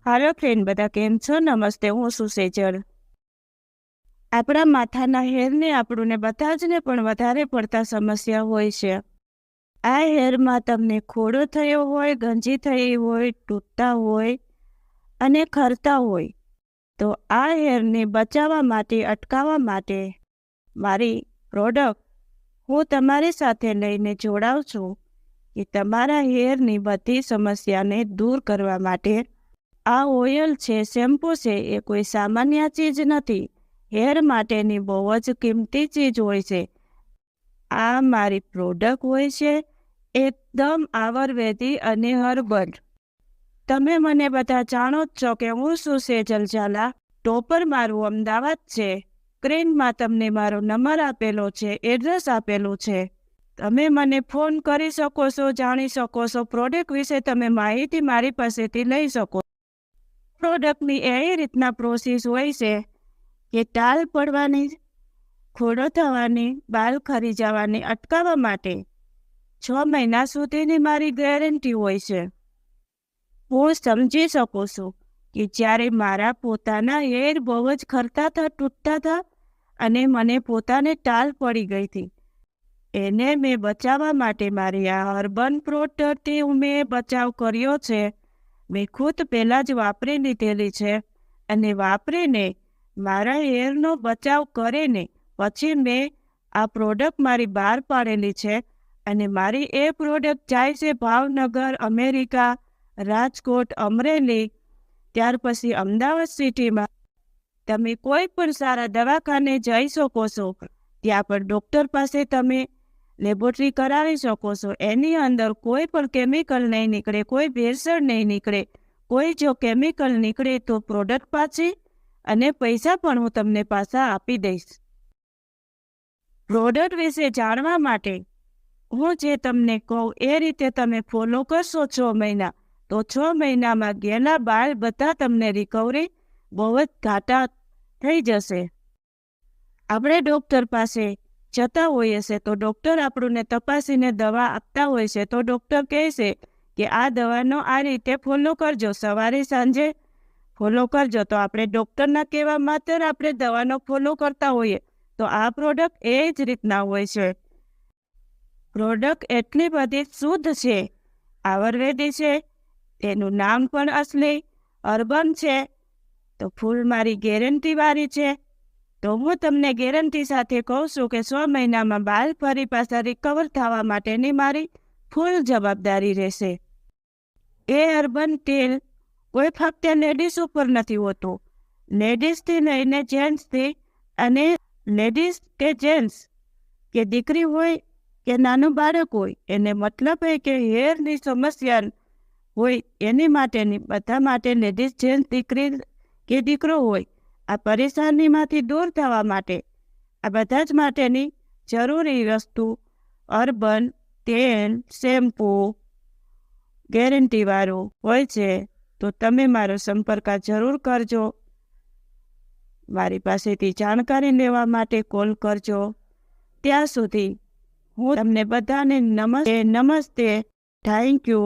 હાલો friend, બધા કેમ છો? નમસ્તે, હું છું સેજલ. આપણા માથાના હેરને આપણને બધા જ ને પણ વધારે પડતા સમસ્યા હોય છે. આ હેરમાં તમને ખોડો થયો હોય, ગંજી થઈ હોય, તૂટતા હોય અને ખરતા હોય, તો આ હેરને બચાવવા માટે, અટકાવવા માટે મારી પ્રોડક્ટ હું તમારી સાથે લઈને જોડાઉં છું કે તમારા હેરની બધી સમસ્યાને દૂર કરવા માટે. આ ઓઇલ છે, શેમ્પૂ છે, એ કોઈ સામાન્ય ચીજ નથી. હેર માટેની બહુ જ કિંમતી ચીજ હોય છે. આ મારી પ્રોડક્ટ હોય છે, એકદમ આયુર્વેદિક અને હર્બલ. તમે મને બધા જાણો જ છો કે હું છું સેજલ ઝાલા. ટોપર મારું અમદાવાદ છે. સ્ક્રીનમાં તમને મારો નંબર આપેલો છે, એડ્રેસ આપેલું છે. તમે મને ફોન કરી શકો છો, જાણી શકો છો. પ્રોડક્ટ વિશે તમે માહિતી મારી પાસેથી લઈ શકો. પ્રોડક્ટની એવી રીતના પ્રોસેસ હોય છે કે ટાલ પડવાની, ખોડો થવાની, બાલ ખરી જવાની અટકાવવા માટે 6 મહિના સુધીની મારી ગેરંટી હોય છે. હું સમજી શકું છું કે જ્યારે મારા પોતાના હેર બહુ જ ખરતા હતા, તૂટતા હતા અને મને પોતાને ટાલ પડી ગઈ હતી. એને મેં બચાવવા માટે મારી આ હર્બલ પ્રોડક્ટથી મેં બચાવ કર્યો છે. મેં ખુદ પહેલાં જ વાપરી લીધેલી છે અને વાપરીને મારા હેરનો બચાવ કરીને પછી મેં આ પ્રોડક્ટ મારી બહાર પાડેલી છે. અને મારી એ પ્રોડક્ટ જાય છે ભાવનગર, અમેરિકા, રાજકોટ, અમરેલી, ત્યાર પછી અમદાવાદ સિટીમાં. તમે કોઈ પણ સારા દવાખાને જઈ શકો છો. ત્યાં પણ ડૉક્ટર પાસે તમે લેબોરેટરી કરાવી શકો છો. એની અંદર કોઈ પણ કેમિકલ નહીં નીકળે, કોઈ ભેળસેળ નહીં નીકળે. કોઈ જો કેમિકલ નીકળે તો પ્રોડક્ટ પાછી અને પૈસા પણ હું તમને પાછા આપી દઈશ. પ્રોડક્ટ વિશે જાણવા માટે હું જે તમને કહું એ રીતે તમે ફોલો કરશો 6 મહિના, તો 6 મહિનામાં ગયેલા બાલ બધા તમને રિકવરી બહુ જ ઘાટા થઈ જશે. આપણે ડૉક્ટર પાસે જતા હોઈએ છે તો ડૉક્ટર આપણને તપાસીને દવા આપતા હોય છે. તો ડૉક્ટર કહે છે કે આ દવાનો આ રીતે ફોલો કરજો, સવારે સાંજે ફોલો કરજો. તો આપણે ડૉક્ટરના કહેવા માત્ર આપણે દવાનો ફોલો કરતા હોઈએ. તો આ પ્રોડક્ટ એ જ રીતના હોય છે. પ્રોડક્ટ એટલી બધી શુદ્ધ છે, આયુર્વેદિક છે, તેનું નામ પણ અસલી અર્બન છે. તો ફૂલ મારી ગેરંટીવાળી છે. તો હું તમને ગેરંટી સાથે કહું છું કે 6 મહિનામાં બાલ ફરી પાછા રિકવર થવા માટેની મારી ફૂલ જવાબદારી રહેશે. એ અર્બન તેલ કોઈ ફક્ત લેડીઝ ઉપર નથી હોતું. લેડીઝથી લઈને જેન્ટ્સથી, અને લેડીઝ કે જેન્ટ્સ કે દીકરી હોય કે નાનું બાળક હોય, એને મતલબ એ કે હેરની સમસ્યા હોય એની માટેની, બધા માટે લેડીઝ, જેન્ટ્સ, દીકરી કે દીકરો હોય, આ પરેશાનીમાંથી દૂર થવા માટે આ બધા જ માટેની જરૂરી વસ્તુ અર્બન તેલ, શેમ્પૂ ગેરંટીવાળું હોય છે. તો તમે મારો સંપર્ક જરૂર કરજો. મારી પાસેથી જાણકારી લેવા માટે કોલ કરજો. ત્યાં સુધી હું તમને બધાને નમસ્તે, થેન્ક યુ.